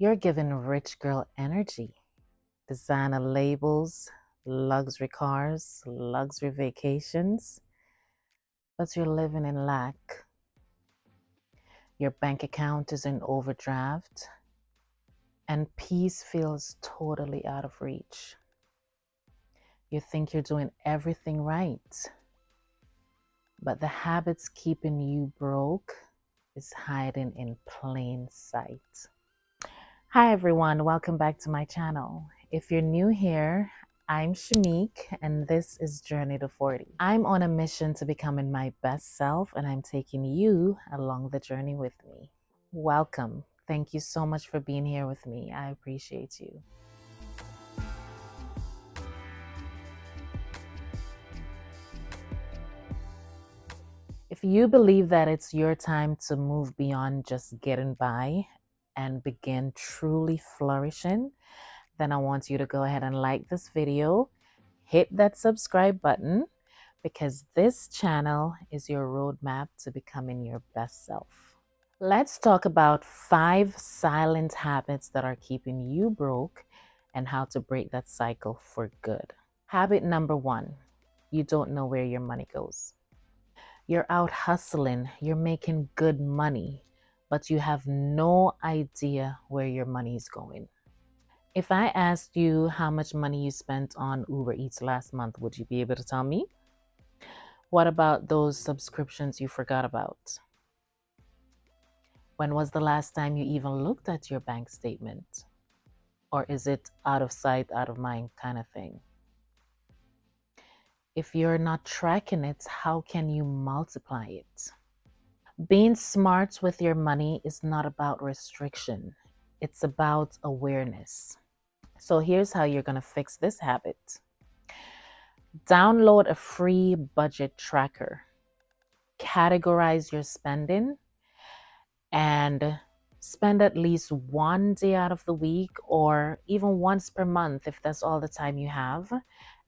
You're given rich girl energy, designer labels, luxury cars, luxury vacations, but you're living in lack. Your bank account is in overdraft, and peace feels totally out of reach. You think you're doing everything right, but the habits keeping you broke is hiding in plain sight. Hi everyone, welcome back to my channel. If you're new here, I'm Shamik and this is Journey to 40. I'm on a mission to becoming my best self and I'm taking you along the journey with me. Welcome. Thank you so much for being here with me. I appreciate you. If you believe that it's your time to move beyond just getting by and begin truly flourishing, then I want you to go ahead and like this video, hit that subscribe button, because this channel is your roadmap to becoming your best self. Let's talk about 5 silent habits that are keeping you broke and how to break that cycle for good. Habit number 1, you don't know where your money goes. You're out hustling, you're making good money, but you have no idea where your money is going. If I asked you how much money you spent on Uber Eats last month, would you be able to tell me? What about those subscriptions you forgot about? When was the last time you even looked at your bank statement? Or is it out of sight, out of mind kind of thing? If you're not tracking it, how can you multiply it? Being smart with your money is not about restriction. It's about awareness. So here's how you're going to fix this habit. Download a free budget tracker. Categorize your spending and spend at least one day out of the week or even once per month if that's all the time you have,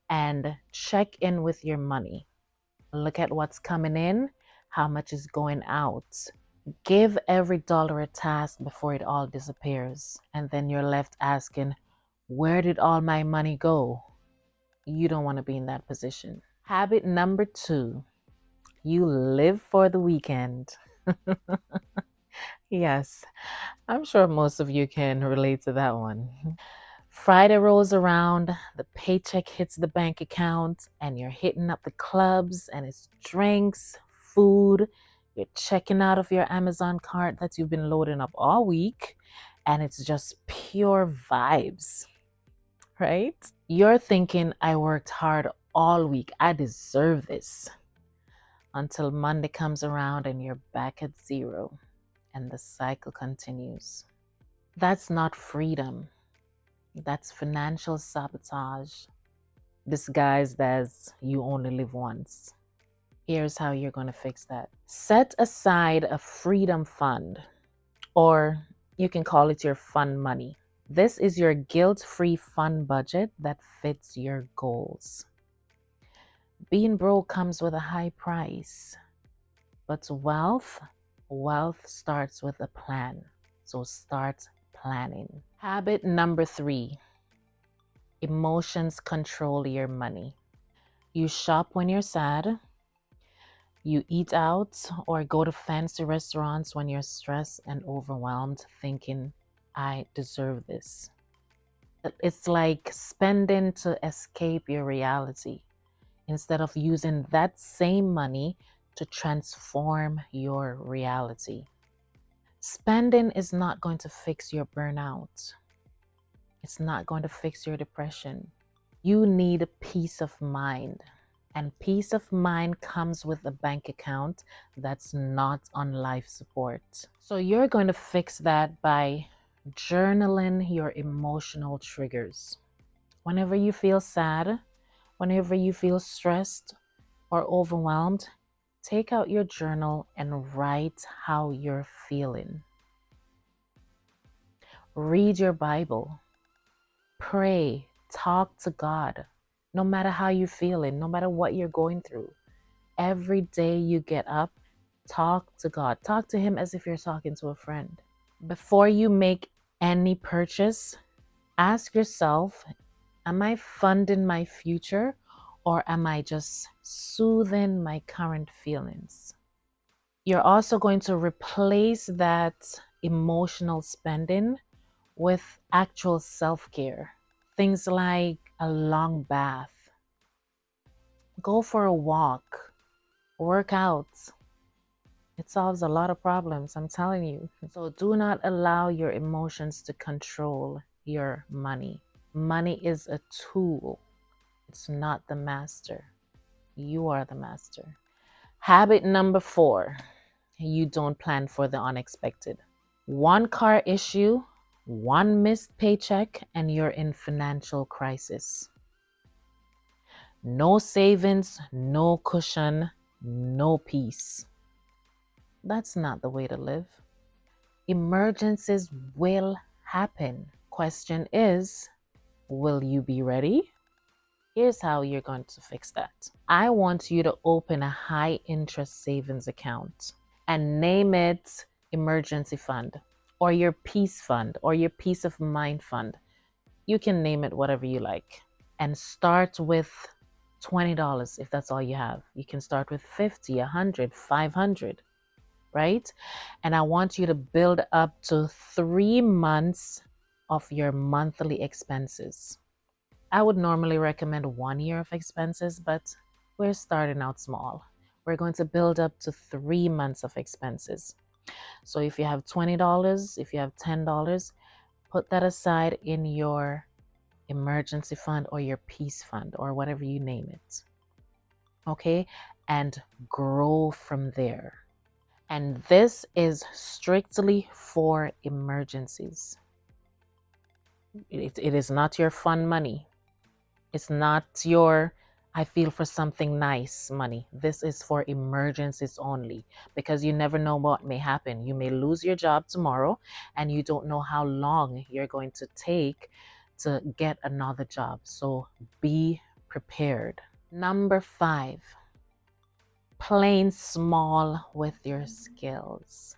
and check in with your money. Look at what's coming in, how much is going out. Give every dollar a task before it all disappears, and then you're left asking, where did all my money go? You don't want to be in that position. Habit number 2, you live for the weekend. Yes, I'm sure most of you can relate to that one. Friday rolls around, the paycheck hits the bank account, and you're hitting up the clubs, and it's drinks, food. You're checking out of your Amazon cart that you've been loading up all week, and it's just pure vibes, right? You're thinking, I worked hard all week, I deserve this. Until Monday comes around and you're back at zero, and the cycle continues. That's not freedom. That's financial sabotage disguised as you only live once. Here's how you're going to fix that. Set aside a freedom fund, or you can call it your fun money. This is your guilt-free fun budget that fits your goals. Being broke comes with a high price, but wealth starts with a plan. So start planning. Habit number 3, emotions control your money. You shop when you're sad. You eat out or go to fancy restaurants when you're stressed and overwhelmed, thinking, I deserve this. It's like spending to escape your reality instead of using that same money to transform your reality. Spending is not going to fix your burnout. It's not going to fix your depression. You need peace of mind. And peace of mind comes with a bank account that's not on life support. So you're going to fix that by journaling your emotional triggers. Whenever you feel sad, whenever you feel stressed or overwhelmed, take out your journal and write how you're feeling. Read your Bible. Pray. Talk to God. No matter how you're feeling, no matter what you're going through. Every day you get up, talk to God. Talk to Him as if you're talking to a friend. Before you make any purchase, ask yourself, am I funding my future or am I just soothing my current feelings? You're also going to replace that emotional spending with actual self care. Things like a long bath, go for a walk, work out. It solves a lot of problems, I'm telling you. So do not allow your emotions to control your money. Money is a tool, it's not the master. You are the master. Habit number 4, you don't plan for the unexpected. One car issue, one missed paycheck, and you're in financial crisis. No savings, no cushion, no peace. That's not the way to live. Emergencies will happen. Question is, will you be ready? Here's how you're going to fix that. I want you to open a high interest savings account and name it emergency fund or your peace fund or your peace of mind fund. You can name it whatever you like, and start with $20 if that's all you have. You can start with 50, 100, 500, right? And I want you to build up to 3 months of your monthly expenses. I would normally recommend 1 year of expenses, but we're starting out small. We're going to build up to 3 months of expenses. So if you have $20, if you have $10, put that aside in your emergency fund or your peace fund or whatever you name it. Okay? And grow from there. And this is strictly for emergencies. It is not your fun money. It's not your I feel for something nice money. This is for emergencies only, because you never know what may happen. You may lose your job tomorrow and you don't know how long you're going to take to get another job. So be prepared. Number 5, playing small with your skills.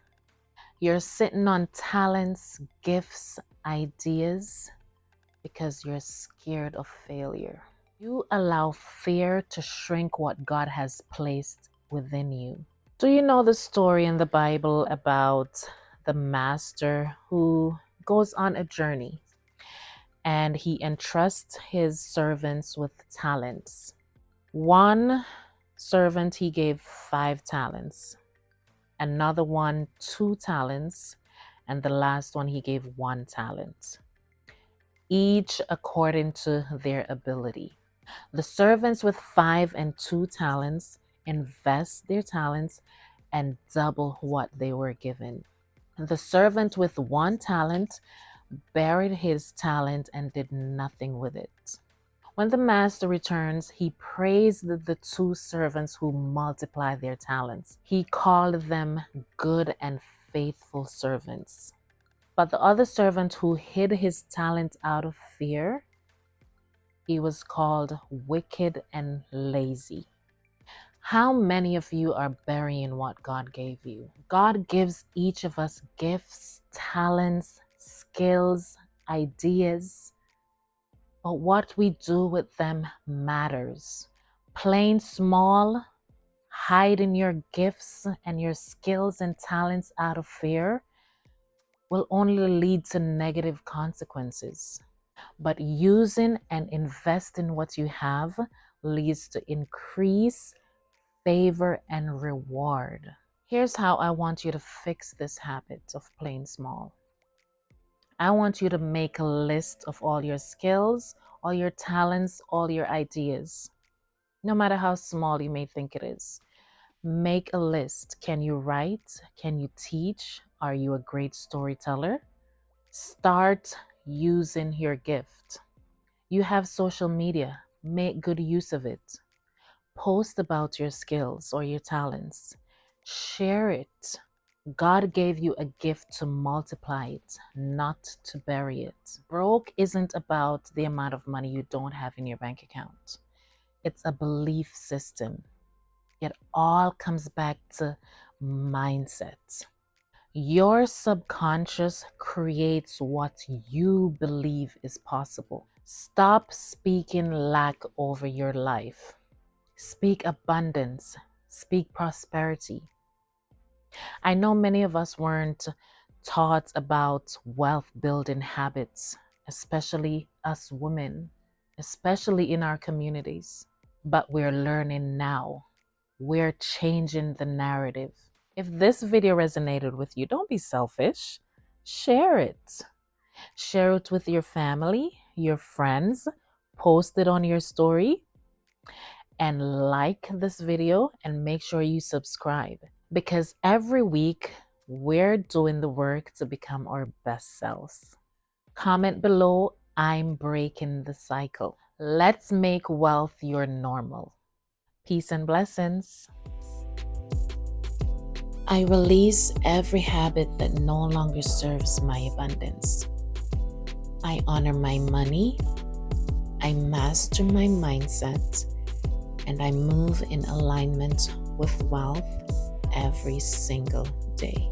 You're sitting on talents, gifts, ideas because you're scared of failure. You allow fear to shrink what God has placed within you. Do you know the story in the Bible about the master who goes on a journey and he entrusts his servants with talents? One servant he gave 5 talents, another one 2 talents, and the last one he gave 1 talent, each according to their ability. The servants with 5 and 2 talents invest their talents and double what they were given. The servant with 1 talent buried his talent and did nothing with it. When the master returns, he praised the 2 servants who multiplied their talents. He called them good and faithful servants. But the other servant who hid his talent out of fear, he was called wicked and lazy. How many of you are burying what God gave you? God gives each of us gifts, talents, skills, ideas, but what we do with them matters. Playing small, hiding your gifts and your skills and talents out of fear will only lead to negative consequences. But using and investing what you have leads to increase, favor, and reward. Here's how I want you to fix this habit of playing small. I want you to make a list of all your skills, all your talents, all your ideas, no matter how small you may think it is. Make a list. Can you write? Can you teach? Are you a great storyteller? Start using your gift. You have social media. Make good use of it. Post about your skills or your talents. Share it. God gave you a gift to multiply it, not to bury it. Broke isn't about the amount of money you don't have in your bank account. It's a belief system. It all comes back to mindset. Your subconscious creates what you believe is possible. Stop speaking lack over your life. Speak abundance. Speak prosperity. I know many of us weren't taught about wealth building habits, especially us women, especially in our communities. But we're learning now. We're changing the narrative. If this video resonated with you, don't be selfish. Share it. Share it with your family, your friends, post it on your story, and like this video and make sure you subscribe because every week we're doing the work to become our best selves. Comment below, I'm breaking the cycle. Let's make wealth your normal. Peace and blessings. I release every habit that no longer serves my abundance. I honor my money. I master my mindset. And I move in alignment with wealth every single day.